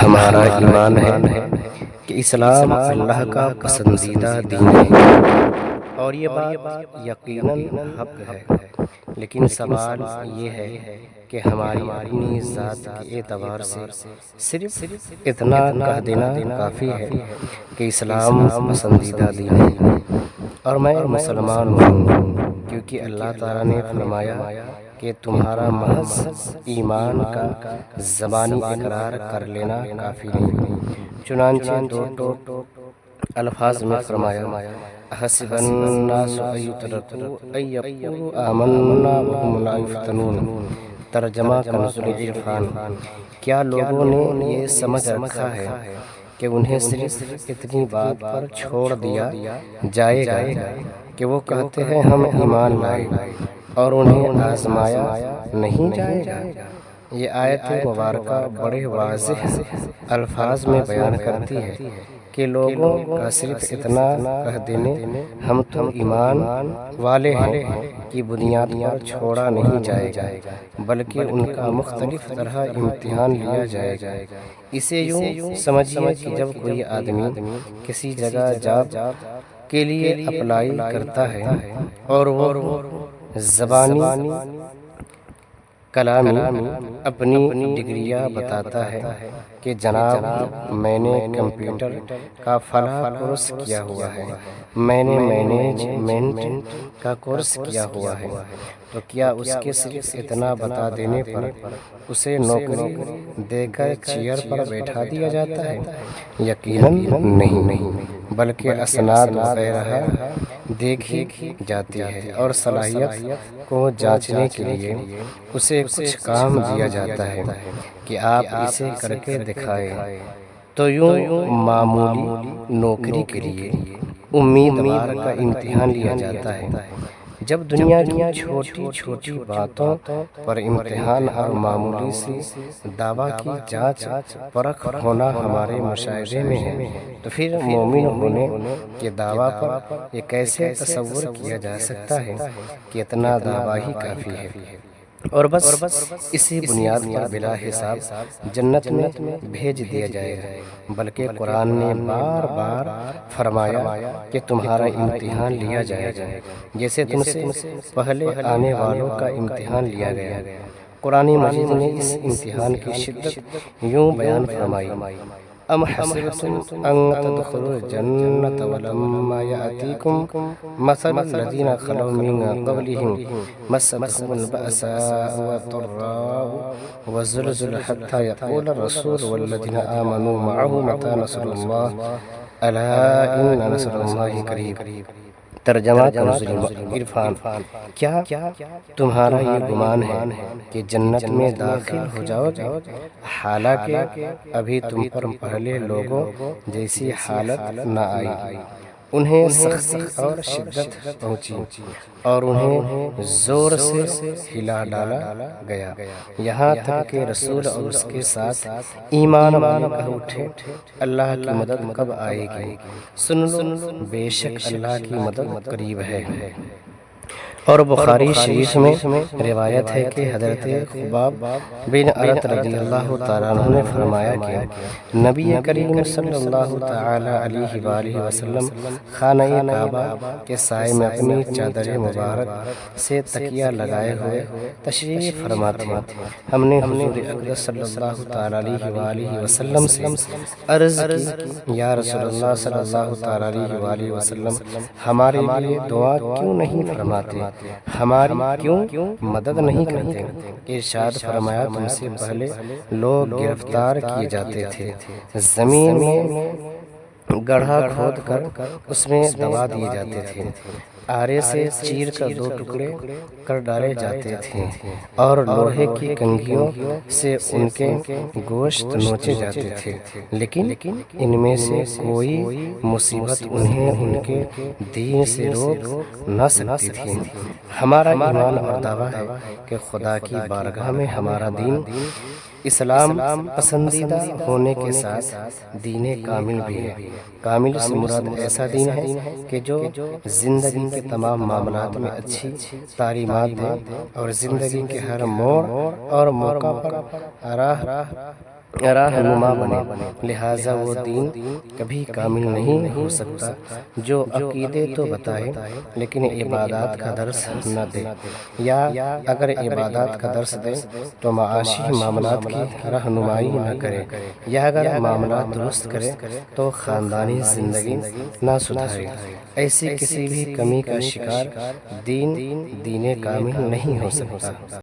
ہمارا ایمان ہے کہ اسلام اللہ کا پسندیدہ دین ہے، اور یہ بات یقیناً حق ہے، لیکن سوال یہ ہے کہ ہماری اپنی ذات کے اعتبار سے صرف اتنا کہہ دینا کافی ہے کہ اسلام پسندیدہ دین ہے اور میں مسلمان ہوں، کیونکہ اللہ تعالیٰ نے فرمایا کہ تمہارا محض ایمان کا زبانی اقرار کر لینا کافی نہیں۔ چنانچہ دو الفاظ میں فرمایا احسب الناس ان یترکوا ان یقولوا آمنا وهم لا یفتنون، ترجمہ کنز العرفان۔ کیا لوگوں نے یہ سمجھ رکھا ہے کہ انہیں صرف اتنی بات پر چھوڑ دیا جائے گا کہ وہ کہتے ہیں ہم ایمان لائے اور انہیں آزمایا نہیں جائے گا؟ یہ آیت مبارکہ بڑے واضح الفاظ میں بیان کرتی ہے کہ لوگوں کا صرف اتنا کہہ دینے ہم تو ایمان والے ہیں کی بنیاد پر چھوڑا نہیں جائے گا، بلکہ ان کا مختلف طرح امتحان لیا جائے گا۔ اسے یوں سمجھیے کہ جب کوئی آدمی کسی جگہ جاب کے لیے اپلائی کرتا ہے اور وہ زبانی کلامی اپنی ڈگریاں بتاتا ہے کہ جناب میں نے کمپیوٹر کا فلاں کورس کیا ہوا ہے، میں نے مینجمنٹ کا کورس کیا ہوا ہے، تو کیا اس کے صرف اتنا بتا دینے پر اسے نوکری دے کر چیئر پر بیٹھا دیا جاتا ہے؟ یقیناً نہیں، بلکہ اسناد وغیرہ دیکھی جاتی ہے اور صلاحیت کو جانچنے کے لیے اسے کچھ کام دیا جاتا ہے کہ آپ اسے کر کے دکھائیں۔ تو یوں معمولی نوکری کے لیے امیدوار کا امتحان لیا جاتا ہے۔ جب دنیا کی چھوٹی چھوٹی باتوں پر امتحان اور معمولی سی دعویٰ کی جانچ پرکھ ہونا ہمارے مشاہدے میں ہے، تو پھر مومن ہونے کے دعویٰ پر یہ کیسے تصور کیا جا سکتا ہے کہ اتنا دعویٰ ہی کافی ہے اور بس اسی بنیاد پر بلا حساب جنت میں بھیج دیا جائے گا؟ بلکہ قرآن نے بار بار فرمایا کہ تمہارا امتحان لیا جائے گا جیسے تم سے پہلے آنے والوں کا امتحان لیا گیا۔ قرآن مجید نے اس امتحان کی شدت یوں بیان فرمائی ام حسبتم ان تدخلوا الجنة ولما يأتيكم مثل الذين خلوا من قبلهم مستهم البأساء والضراء والزلزلوا حتى يقول الرسول والذين آمنوا معه متى نصر الله ألا إن نصر الله قريب۔ ترجمہ کنز العرفان۔ کیا تمہارا یہ گمان ہے کہ جنت میں داخل ہو جاؤ گے، حالانکہ ابھی تم پر پہلے لوگوں جیسی حالت نہ آئی؟ انہیں سختی اور شدت پہنچی اور انہیں زور سے ہلا ڈالا گیا، یہاں تک کہ رسول اور اس کے ساتھ ایمان والے کہہ اٹھے اللہ کی مدد کب آئے گی؟ سن لو بے شک اللہ کی مدد قریب ہے۔ اور بخاری شریف میں روایت ہے کہ حضرت خباب بن ارت رضی اللہ تعالیٰ عنہ نے فرمایا کہ نبی کریم صلی اللہ تعالیٰ علیہ وآلہ وسلم خانہ کعبہ کے سائے میں اپنی چادر مبارک سے تکیہ لگائے ہوئے تشریف فرما تھے۔ ہم نے حضور اقدس صلی اللہ تعالیٰ علیہ وآلہ وسلم سے عرض کی یا رسول اللہ صلی اللہ تعالیٰ علیہ وآلہ وسلم ہمارے لیے دعا کیوں نہیں فرماتے، ہماری کیوں مدد نہیں کرتے؟ ارشاد فرمایا تم سے پہلے لوگ گرفتار کیے جاتے تھے، زمین میں گڑھا کھود کر اس میں دبا دیے جاتے تھے، آرے سے چیر کر دو ٹکڑے کر ڈالے جاتے تھے اور لوہے کی کنگھیوں سے ان کے گوشت نوچے جاتے تھے، لیکن ان میں سے کوئی مصیبت انہیں ان کے دین سے روک نہ سکتی تھی۔ ہمارا ایمان اور دعویٰ ہے کہ خدا کی بارگاہ میں ہمارا دین اسلام پسندیدہ ہونے کے ساتھ دین کامل بھی ہے۔ کامل سے مراد ایسا دین ہے کہ جو زندگی کے تمام معاملات میں اچھی تعلیمات دے اور زندگی کے ہر موڑ اور موقع پر راہنما بنے۔ لہٰذا وہ دین کبھی کامل نہیں ہو سکتا جو عقیدے تو بتائے لیکن عبادات کا درس نہ دے، یا اگر عبادات کا درس دے تو معاشی معاملات کی رہنمائی نہ کرے، یا اگر معاملات درست کرے تو خاندانی زندگی نہ سدھارے۔ ایسی کسی بھی کمی کا شکار دین کامل نہیں ہو سکتا۔